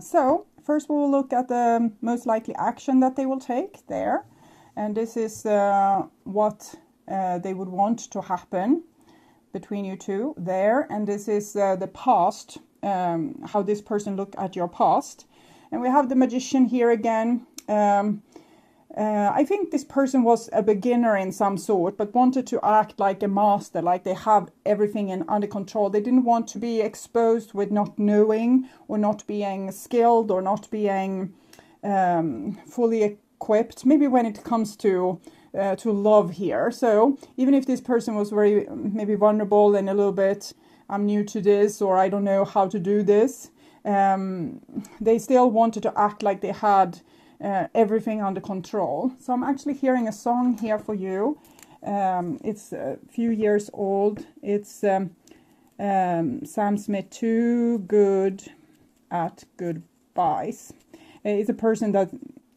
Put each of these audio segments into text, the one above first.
So first we will look at the most likely action that they will take there. And this is what they would want to happen between you two there. And this is the past, how this person looked at your past. And we have the Magician here again. I think this person was a beginner in some sort, but wanted to act like a master, like they have everything under control. They didn't want to be exposed with not knowing or not being skilled or not being fully equipped, maybe when it comes to love here. So even if this person was very maybe vulnerable and a little bit, I'm new to this, or I don't know how to do this, they still wanted to act like they had everything under control. So I'm actually hearing a song here for you. It's a few years old. It's Sam Smith, Too Good at Goodbyes. It's a person that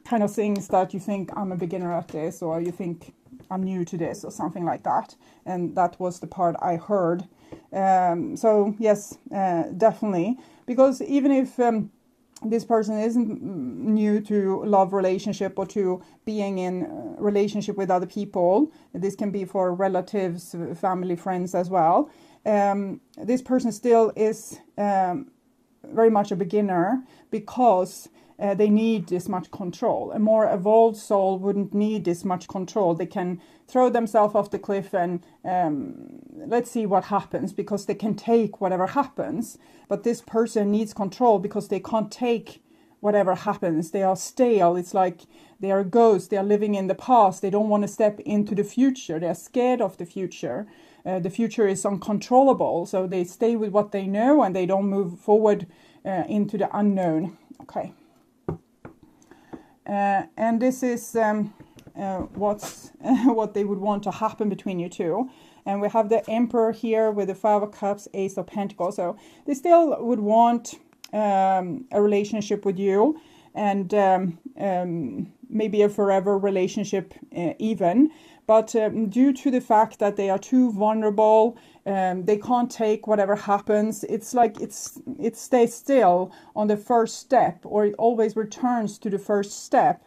kind of sings that you think I'm a beginner at this, or you think I'm new to this, or something like that. And that was the part I heard. So yes, definitely. Because even if this person isn't new to love relationship or to being in relationship with other people, this can be for relatives, family, friends as well. This person still is very much a beginner because they need this much control. A more evolved soul wouldn't need this much control. They can throw themselves off the cliff and let's see what happens, because they can take whatever happens. But this person needs control because they can't take whatever happens. They are stale. It's like they are ghosts. They are living in the past. They don't want to step into the future. They are scared of the future. The future is uncontrollable. So they stay with what they know and they don't move forward into the unknown. Okay. And this is what they would want to happen between you two. And we have the Emperor here with the Five of Cups, Ace of Pentacles. So they still would want a relationship with you, and maybe a forever relationship even. But due to the fact that they are too vulnerable, they can't take whatever happens. It's like it stays still on the first step, or it always returns to the first step.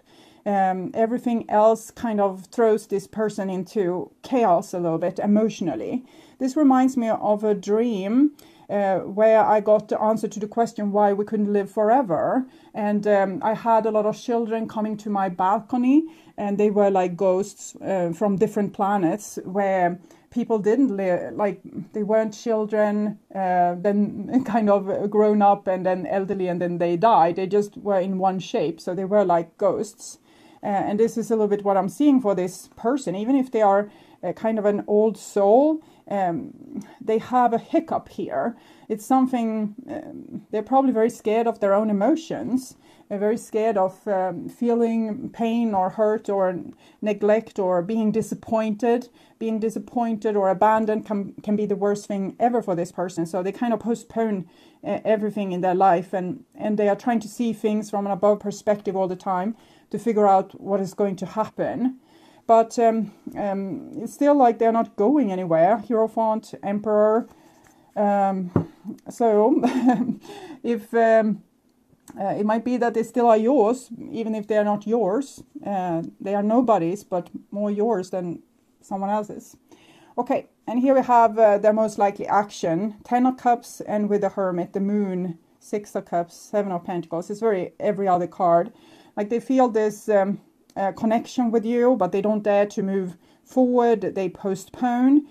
Everything else kind of throws this person into chaos a little bit emotionally. This reminds me of a dream where I got the answer to the question why we couldn't live forever. And I had a lot of children coming to my balcony, and they were like ghosts from different planets where people didn't live, like they weren't children, then kind of grown up and then elderly and then they died. They just were in one shape. So they were like ghosts. And this is a little bit what I'm seeing for this person. Even if they are kind of an old soul, they have a hiccup here. It's something, they're probably very scared of their own emotions. They're very scared of feeling pain or hurt or neglect or being disappointed. Being disappointed or abandoned can be the worst thing ever for this person. So they kind of postpone everything in their life, and they are trying to see things from an above perspective all the time to figure out what is going to happen. But it's still like they're not going anywhere. Hierophant, Emperor. So if it might be that they still are yours, even if they are not yours. They are nobody's, but more yours than someone else's. Okay, and here we have their most likely action. 10 of Cups, and with the Hermit, the Moon, 6 of Cups, 7 of Pentacles. It's very every other card. Like they feel this connection with you, but they don't dare to move forward. They postpone.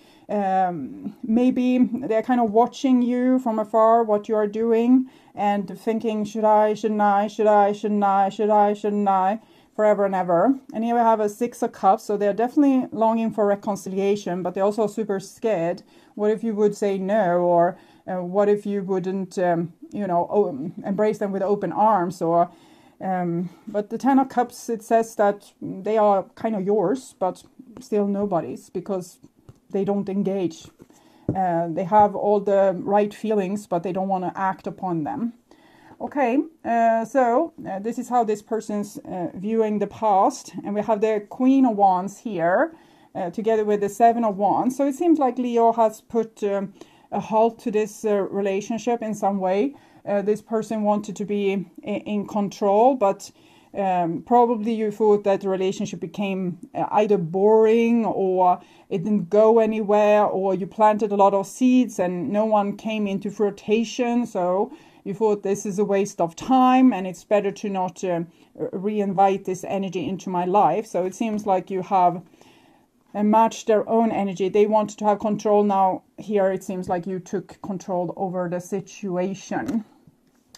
Maybe they're kind of watching you from afar, what you are doing, and thinking, should I, shouldn't I, should I, shouldn't I, should I, shouldn't I, forever and ever. And here we have a 6 of Cups, so they're definitely longing for reconciliation, but they're also super scared. What if you would say no, or what if you wouldn't, embrace them with open arms, or but the 10 of Cups, it says that they are kind of yours, but still nobody's, because they don't engage. They have all the right feelings, but they don't want to act upon them. Okay, so this is how this person's viewing the past. And we have the Queen of Wands here, together with the 7 of Wands. So it seems like Leo has put a halt to this relationship in some way. this person wanted to be in control, but probably you thought that the relationship became either boring, or it didn't go anywhere, or you planted a lot of seeds and no one came into fruition. So you thought this is a waste of time and it's better to not re-invite this energy into my life. So it seems like you have matched their own energy. They wanted to have control. Now here it seems like you took control over the situation.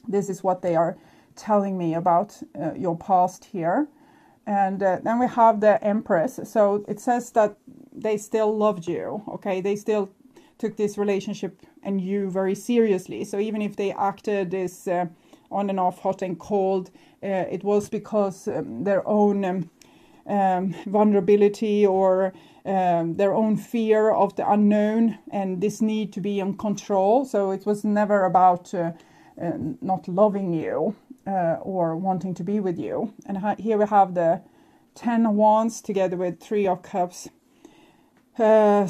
This is what they are telling me about your past here. And then we have the Empress. So it says that they still loved you. Okay, they still took this relationship and you very seriously. So even if they acted this on and off, hot and cold, it was because their own vulnerability, or their own fear of the unknown and this need to be in control. So it was never about not loving you or wanting to be with you. And here we have the 10 of Wands together with 3 of Cups. I'm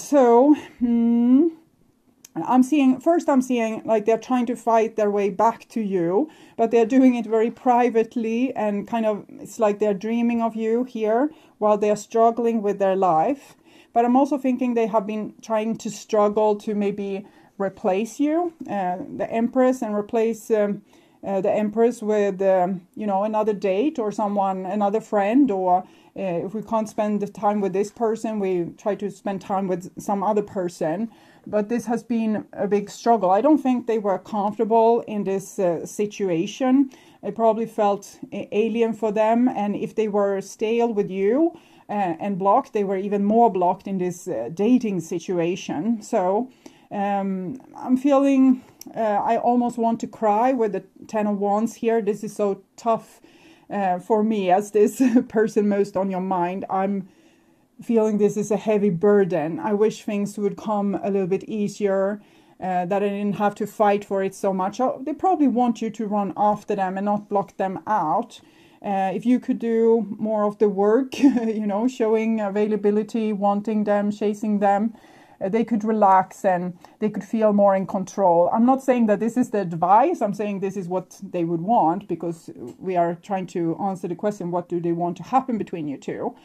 seeing like they're trying to fight their way back to you, but they're doing it very privately, and kind of it's like they're dreaming of you here while they're struggling with their life. But I'm also thinking they have been trying to struggle to maybe replace you, the Empress, and replace the Empress with another date or someone, another friend, or if we can't spend the time with this person, we try to spend time with some other person. But this has been a big struggle. I don't think they were comfortable in this situation. It probably felt alien for them. And if they were stale with you and blocked, they were even more blocked in this dating situation. So I'm feeling I almost want to cry with the 10 of Wands here. This is so tough for me as this person most on your mind. I'm feeling this is a heavy burden. I wish things would come a little bit easier, that I didn't have to fight for it so much. They probably want you to run after them and not block them out. If you could do more of the work, showing availability, wanting them, chasing them, they could relax and they could feel more in control. I'm not saying that this is the advice. I'm saying this is what they would want, because we are trying to answer the question, what do they want to happen between you two?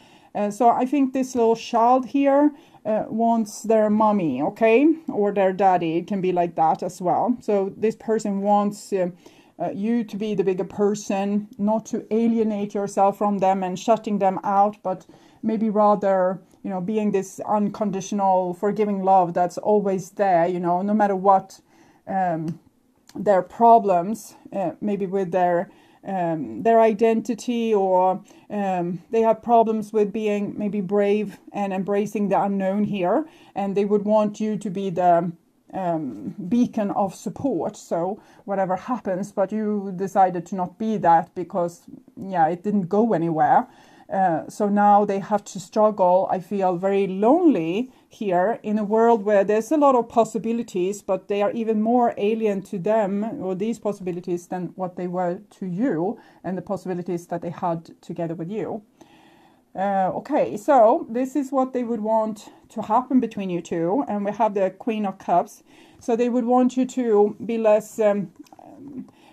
So I think this little child here wants their mommy, okay? Or their daddy. It can be like that as well. So this person wants you to be the bigger person, not to alienate yourself from them and shutting them out, but maybe rather, being this unconditional, forgiving love that's always there, no matter what their problems, maybe with their identity, or they have problems with being maybe brave and embracing the unknown here, and they would want you to be the beacon of support. So whatever happens, but you decided to not be that because it didn't go anywhere. So now they have to struggle. I feel very lonely here in a world where there's a lot of possibilities, but they are even more alien to them, or these possibilities, than what they were to you and the possibilities that they had together with you. Okay, so this is what they would want to happen between you two. And we have the Queen of Cups. So they would want you to be less, in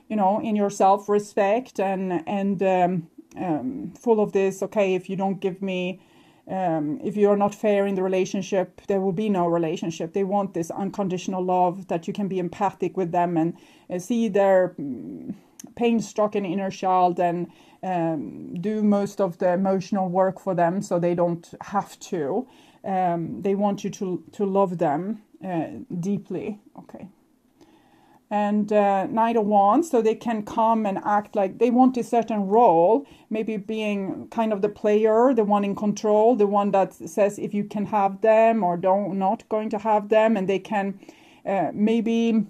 your self-respect and full of this, okay, if you don't give me, if you're not fair in the relationship, there will be no relationship. They want this unconditional love, that you can be empathic with them and see their pain-stricken inner child and do most of the emotional work for them so they don't have to. They want you to love them deeply, okay. And Knight of Wands, so they can come and act like they want a certain role, maybe being kind of the player, the one in control, the one that says if you can have them or not going to have them, and they can maybe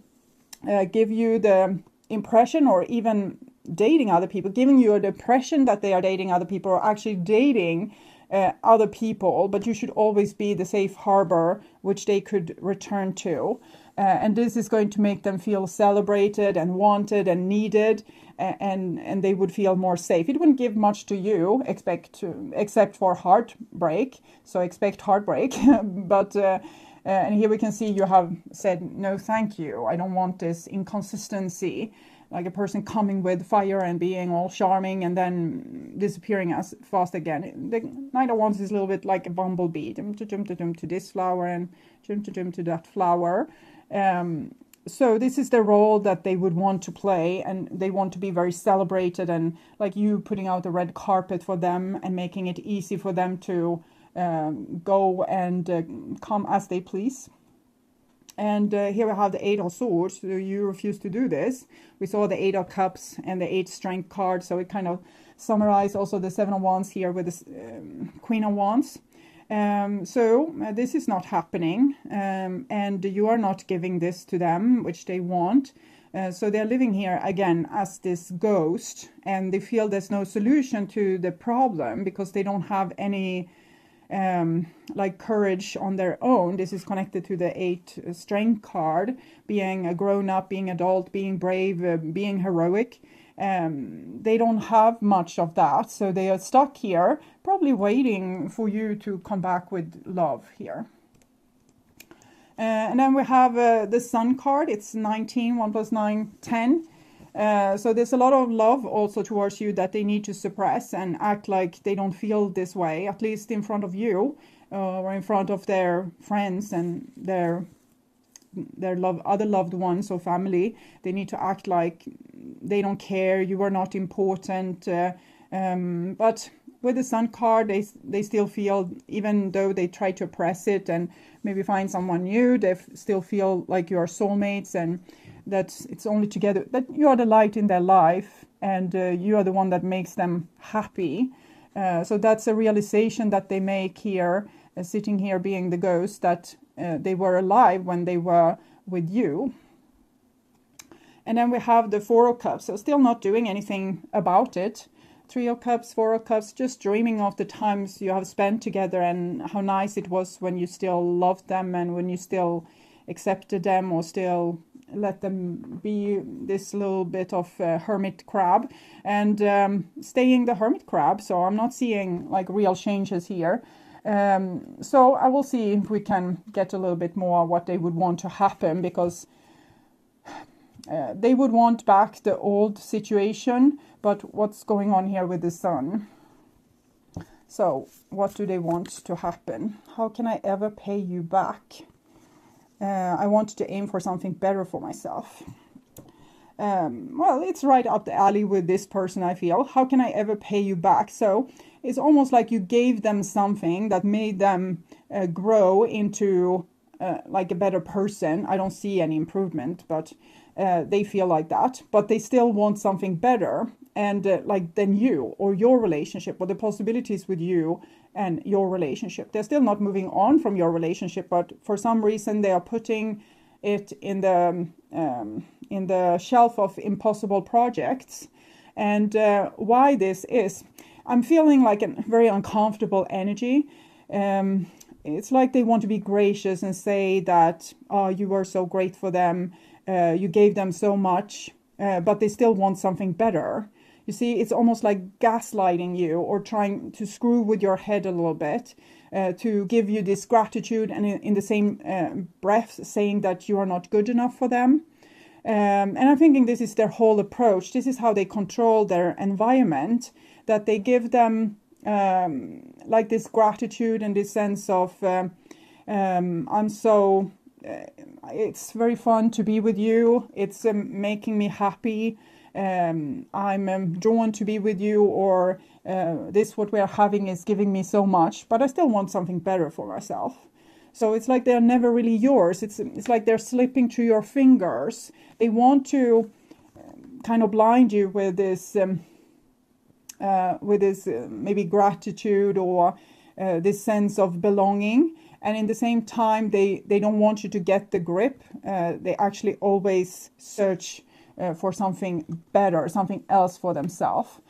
give you the impression, or even dating other people, giving you the impression that they are dating other people, or actually dating other people, but you should always be the safe harbor which they could return to. And this is going to make them feel celebrated and wanted and needed, and they would feel more safe. It wouldn't give much to you, except for heartbreak. So expect heartbreak. But and here we can see you have said, no, thank you. I don't want this inconsistency. like a person coming with fire and being all charming and then disappearing as fast again. The Knight of Wands is a little bit like a bumblebee, to this flower and to that flower. So this is the role that they would want to play, and they want to be very celebrated, and like you putting out a red carpet for them and making it easy for them to go and come as they please. And here we have the Eight of Swords. So you refuse to do this. We saw the Eight of Cups and the Eight Strength card, so it kind of summarized also the Seven of Wands here with the Queen of Wands. So this is not happening, and you are not giving this to them, which they want. So they're living here again as this ghost, and they feel there's no solution to the problem because they don't have any like courage on their own. This is connected to the Eight Strength card, being a grown-up, being adult, being brave, being heroic. They don't have much of that, so they are stuck here, probably waiting for you to come back with love here. And then we have the Sun card. It's 19, 1 plus 9, 10. So there's a lot of love also towards you that they need to suppress and act like they don't feel this way, at least in front of you or in front of their friends and their other loved ones or family. They need to act like they don't care, you are not important. But with the Sun card, they still feel, even though they try to oppress it and maybe find someone new, they still feel like you are soulmates, and that it's only together, that you are the light in their life, and you are the one that makes them happy. So that's a realization that they make here, sitting here being the ghost, that they were alive when they were with you. And then we have the Four of Cups, so still not doing anything about it. Three of Cups, Four of Cups, just dreaming of the times you have spent together and how nice it was when you still loved them and when you still accepted them or still let them be this little bit of hermit crab and staying the hermit crab. So I'm not seeing like real changes here. So I will see if we can get a little bit more what they would want to happen, because they would want back the old situation, but what's going on here with the Sun? So what do they want to happen? How can I ever pay you back? I want to aim for something better for myself. Well, it's right up the alley with this person, I feel. How can I ever pay you back? So it's almost like you gave them something that made them grow into like a better person. I don't see any improvement, but they feel like that. But they still want something better, and like than you or your relationship or the possibilities with you and your relationship. They're still not moving on from your relationship, but for some reason they are putting it in the shelf of impossible projects. And why this is, I'm feeling like a very uncomfortable energy. It's like they want to be gracious and say that, oh, you were so great for them, you gave them so much, but they still want something better. You see, it's almost like gaslighting you or trying to screw with your head a little bit to give you this gratitude, and in the same breath saying that you are not good enough for them. And I'm thinking this is their whole approach. This is how they control their environment, that they give them like this gratitude and this sense of I'm so it's very fun to be with you, it's making me happy, I'm drawn to be with you, or this what we are having is giving me so much, but I still want something better for myself. So it's like they're never really yours. It's like they're slipping through your fingers. They want to kind of blind you with this maybe gratitude or this sense of belonging. And in the same time, they don't want you to get the grip. They actually always search for something better, something else for themselves.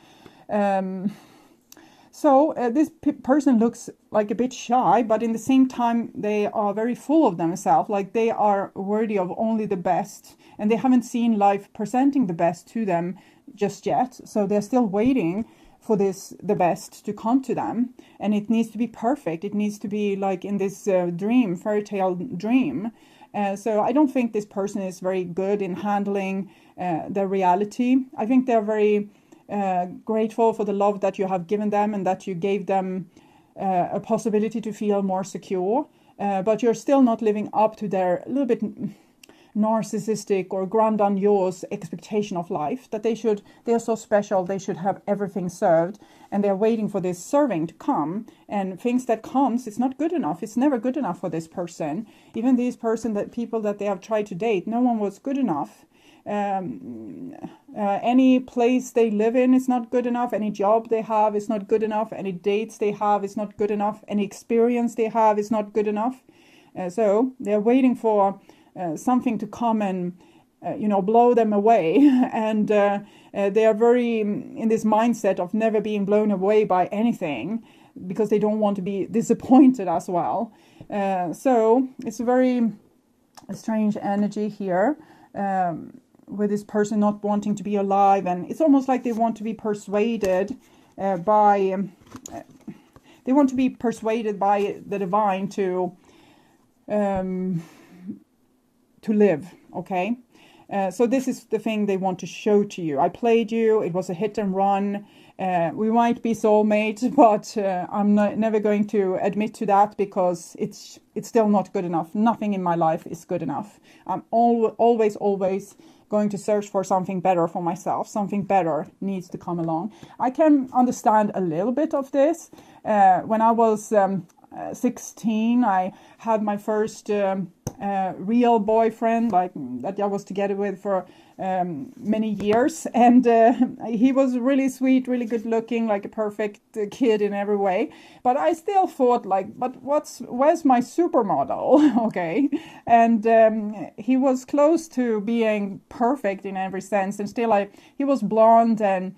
So this person looks like a bit shy, but in the same time, they are very full of themselves, like they are worthy of only the best, and they haven't seen life presenting the best to them just yet. So they're still waiting for the best to come to them, and it needs to be perfect. It needs to be like in this dream, fairy tale dream. So I don't think this person is very good in handling their reality. I think they're very grateful for the love that you have given them and that you gave them a possibility to feel more secure. But you're still not living up to their little bit narcissistic or grandiose expectation of life, that they are so special, they should have everything served, and they're waiting for this serving to come, and things that comes, it's not good enough. It's never good enough for this person. Even these people that they have tried to date, no one was good enough. Any place they live in is not good enough. Any job they have is not good enough. Any dates they have is not good enough. Any experience they have is not good enough. So they're waiting for something to come and blow them away. And they are very in this mindset of never being blown away by anything, because they don't want to be disappointed as well. So it's a very strange energy here, with this person not wanting to be alive. And it's almost like they want to be persuaded by the divine to live. Okay. So this is the thing they want to show to you. I played you. It was a hit and run. We might be soulmates, but I'm never going to admit to that, because it's still not good enough. Nothing in my life is good enough. I'm always going to search for something better for myself. Something better needs to come along. I can understand a little bit of this. When I was 16, I had my first real boyfriend, like that I was together with for many years, and he was really sweet, really good looking, like a perfect kid in every way. But I still thought, like, but where's my supermodel? Okay. And he was close to being perfect in every sense, and still he was blonde and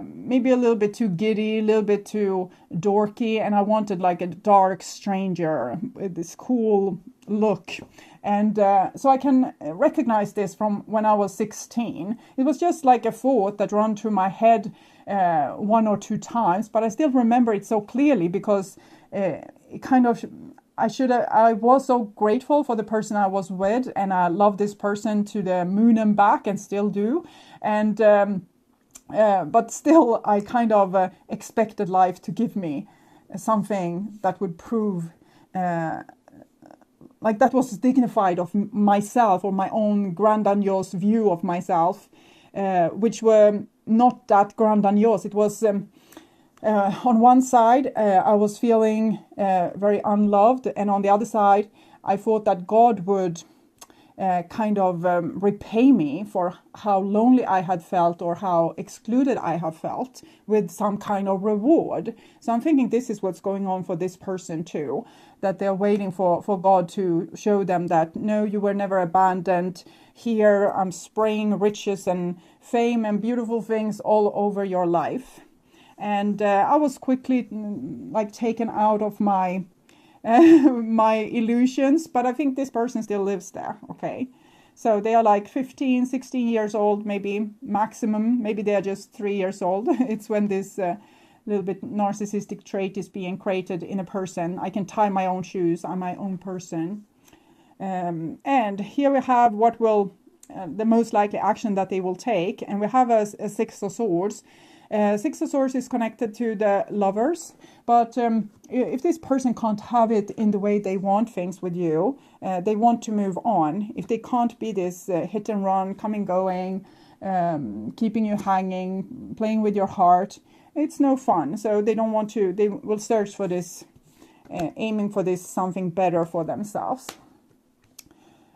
maybe a little bit too giddy, a little bit too dorky, and I wanted like a dark stranger with this cool look. And so I can recognize this from when I was 16. It was just like a thought that ran through my head one or two times, but I still remember it so clearly, because it kind of, I was so grateful for the person I was with, and I love this person to the moon and back, and still do. And but still, I kind of expected life to give me something that would prove like that was dignified of myself, or my own grandiose view of myself, which were not that grandiose. It was on one side, I was feeling very unloved, and on the other side, I thought that God would kind of repay me for how lonely I had felt, or how excluded I have felt, with some kind of reward. So I'm thinking this is what's going on for this person too, that they're waiting for God to show them that, no, you were never abandoned. Here I'm spraying riches and fame and beautiful things all over your life. And I was quickly like taken out of my my illusions, but I think this person still lives there. Okay, so they are like 15, 16 years old, maybe maximum. Maybe they are just 3 years old. It's when this little bit narcissistic trait is being created in a person. I can tie my own shoes. I'm my own person. And here we have what will the most likely action that they will take, and we have a Six of Swords. Six of Swords is connected to the lovers, but if this person can't have it in the way they want things with you, they want to move on. If they can't be this hit and run, coming, going, keeping you hanging, playing with your heart, it's no fun. So they don't want to, they will search for this, aiming for this something better for themselves.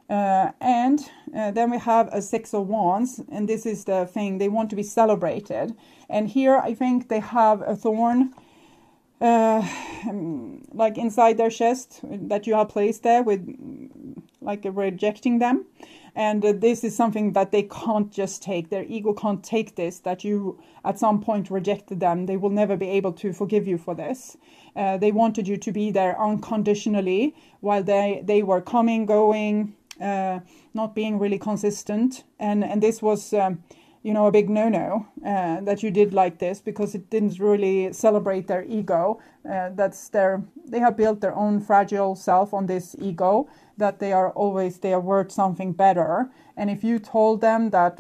And then we have a Six of Wands, and this is the thing, they want to be celebrated. And here I think they have a thorn like inside their chest that you have placed there, with like rejecting them. And this is something that they can't just take. Their ego can't take this, that you at some point rejected them. They will never be able to forgive you for this. They wanted you to be there unconditionally, while they were coming, going, not being really consistent. And this was a big no-no that you did like this, because it didn't really celebrate their ego. They have built their own fragile self on this ego, that they are worth something better. And if you told them that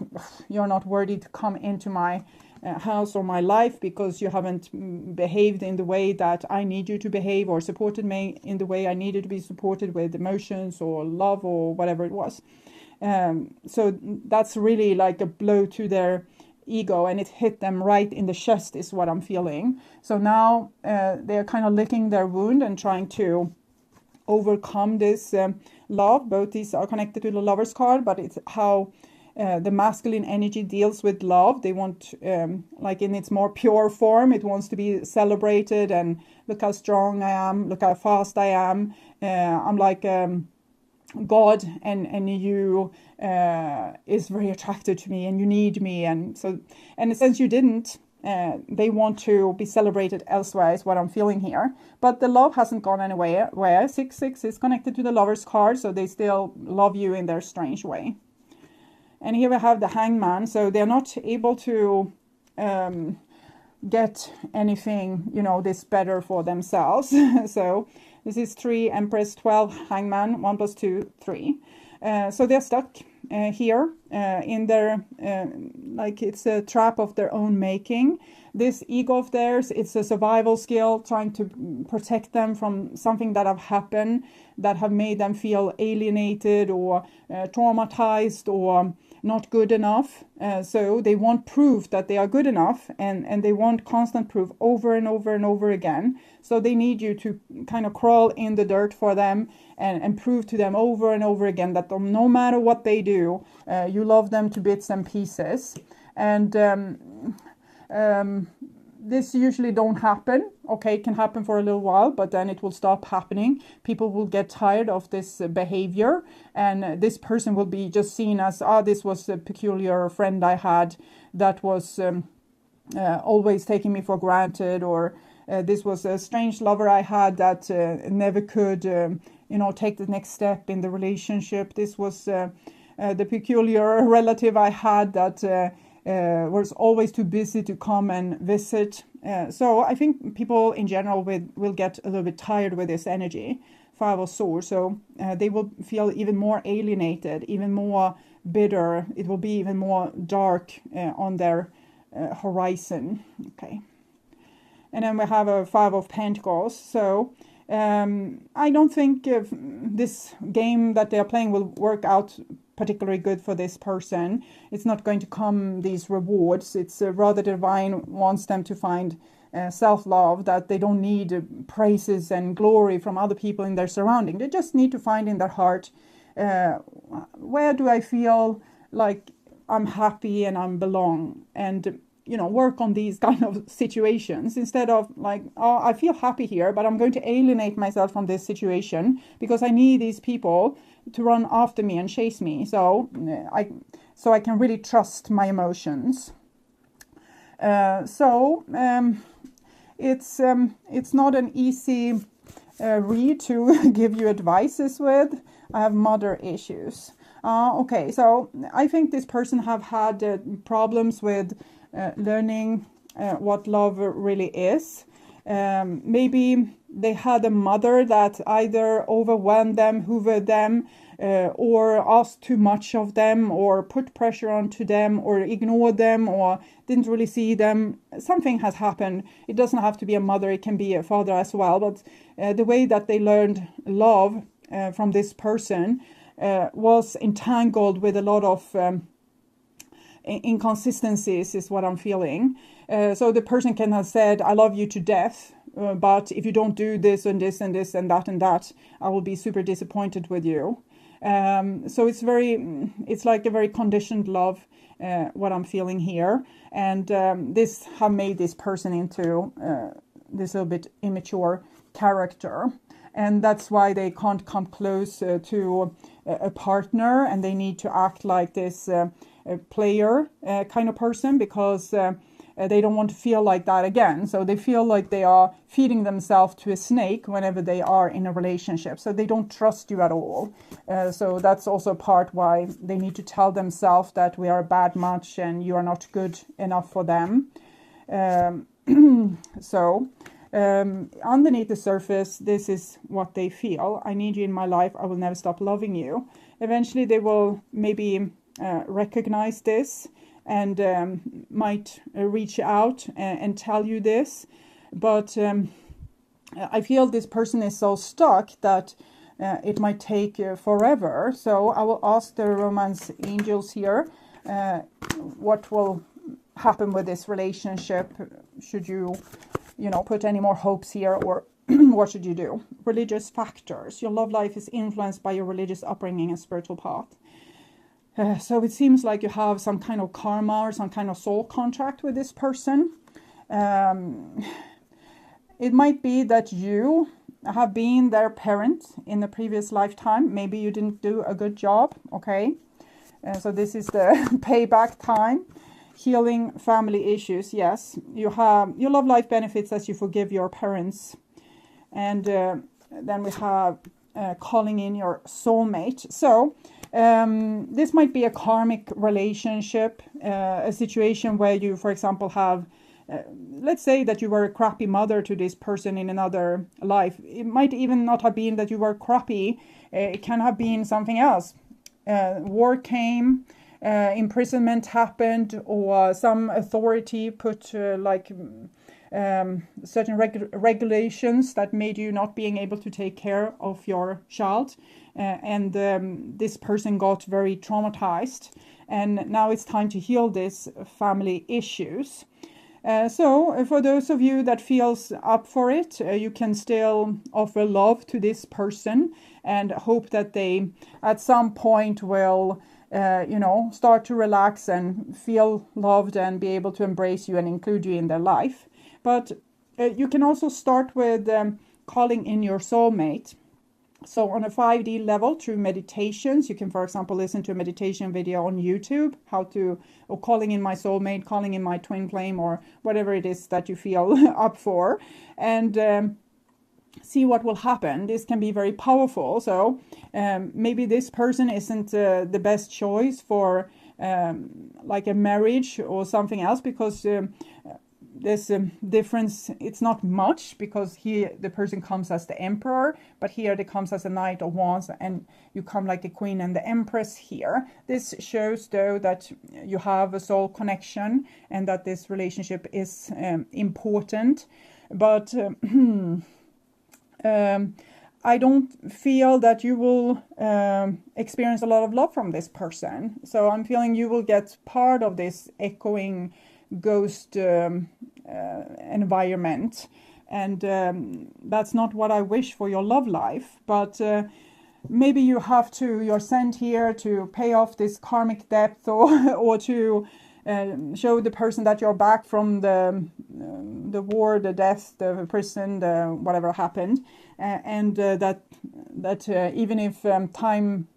you're not worthy to come into my house or my life because you haven't behaved in the way that I need you to behave, or supported me in the way I needed to be supported with emotions or love or whatever it was. So that's really like a blow to their ego, and it hit them right in the chest is what I'm feeling. So now they're kind of licking their wound and trying to overcome this love. Both these are connected to the Lover's card, but it's how the masculine energy deals with love. They want, like in its more pure form, it wants to be celebrated and look how strong I am, look how fast I am. I'm like God, and you is very attracted to me, and you need me. And since you didn't, they want to be celebrated elsewhere is what I'm feeling here. But the love hasn't gone anywhere. Where 6-6 is connected to the Lover's card, so they still love you in their strange way. And here we have the Hangman, so they're not able to get anything, this better for themselves. So this is 3, Empress, 12, Hangman, 1 + 2, 3. So they're stuck here in their, like it's a trap of their own making. This ego of theirs, it's a survival skill trying to protect them from something that have happened, that have made them feel alienated or traumatized or not good enough. So they want proof that they are good enough, and they want constant proof over and over and over again. So they need you to kind of crawl in the dirt for them and prove to them over and over again that no matter what they do, you love them to bits and pieces. And this usually don't happen. Okay, it can happen for a little while, but then it will stop happening. People will get tired of this behavior, and this person will be just seen as, this was a peculiar friend I had that was always taking me for granted, or this was a strange lover I had that never could, take the next step in the relationship. This was the peculiar relative I had that was always too busy to come and visit. So I think people in general will get a little bit tired with this energy, 5 of Swords. So they will feel even more alienated, even more bitter. It will be even more dark on their horizon. Okay. And then we have a 5 of Pentacles. So I don't think this game that they're playing will work out particularly good for this person. It's not going to come these rewards. It's rather divine wants them to find self-love, that they don't need praises and glory from other people in their surrounding. They just need to find in their heart, where do I feel like I'm happy and I belong, and work on these kind of situations, instead of like, I feel happy here, but I'm going to alienate myself from this situation because I need these people to run after me and chase me, so I can really trust my emotions. It's not an easy read to give you advices with. I have mother issues. Okay, so I think this person have had problems with learning what love really is. Maybe they had a mother that either overwhelmed them, hoovered them, or asked too much of them, or put pressure onto them, or ignored them, or didn't really see them. Something has happened. It doesn't have to be a mother, it can be a father as well. But the way that they learned love from this person was entangled with a lot of inconsistencies, is what I'm feeling. So the person can have said, I love you to death, but if you don't do this and this and this and that, I will be super disappointed with you. So it's like a very conditioned love, what I'm feeling here. And this have made this person into this little bit immature character. And that's why they can't come close to a partner, and they need to act like this player kind of person, because they don't want to feel like that again. So they feel like they are feeding themselves to a snake whenever they are in a relationship. So they don't trust you at all. So that's also part why they need to tell themselves that we are a bad match and you are not good enough for them. Underneath the surface, this is what they feel. I need you in my life. I will never stop loving you. Eventually, they will maybe recognize this and might reach out and tell you this. But I feel this person is so stuck that it might take forever. So I will ask the romance angels here what will happen with this relationship. Should you put any more hopes here, or what should you do? Religious factors. Your love life is influenced by your religious upbringing and spiritual path. So it seems like you have some kind of karma or some kind of soul contract with this person. It might be that you have been their parent in the previous lifetime. Maybe you didn't do a good job, okay? So this is the payback time. Healing family issues, yes. You have your love life benefits as you forgive your parents. And then we have calling in your soulmate. So this might be a karmic relationship, a situation where you, for example, have, let's say that you were a crappy mother to this person in another life. It might even not have been that you were crappy. It can have been something else. War came. Imprisonment happened, or some authority put certain regulations that made you not being able to take care of your child, and this person got very traumatized, and now it's time to heal these family issues. So for those of you that feels up for it, you can still offer love to this person and hope that they at some point will start to relax and feel loved and be able to embrace you and include you in their life. But you can also start with calling in your soulmate. So on a 5D level, through meditations, you can, for example, listen to a meditation video on YouTube, or calling in my soulmate, calling in my twin flame, or whatever it is that you feel up for, and see what will happen. This can be very powerful. So maybe this person isn't the best choice for like a marriage or something else, because there's a difference. It's not much, because here the person comes as the emperor, but here they comes as a knight of wands, and you come like the queen and the empress here. This shows though that you have a soul connection and that this relationship is important. But I don't feel that you will experience a lot of love from this person. So I'm feeling you will get part of this echoing ghost environment, and that's not what I wish for your love life. But maybe you're sent here to pay off this karmic debt, or to show the person that you're back from the war, the death, the prison, the whatever happened, and that even if time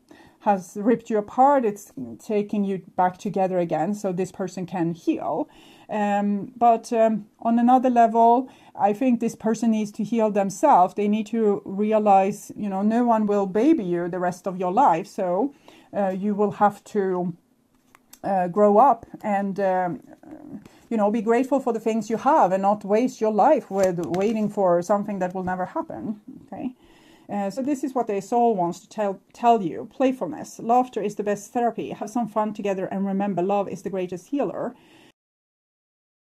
has ripped you apart, it's taking you back together again, so this person can heal. But on another level, I think this person needs to heal themselves. They need to realize, no one will baby you the rest of your life, so you will have to grow up and be grateful for the things you have, and not waste your life with waiting for something that will never happen. Okay. So this is what the soul wants to tell you. Playfulness. Laughter is the best therapy. Have some fun together, and remember, love is the greatest healer.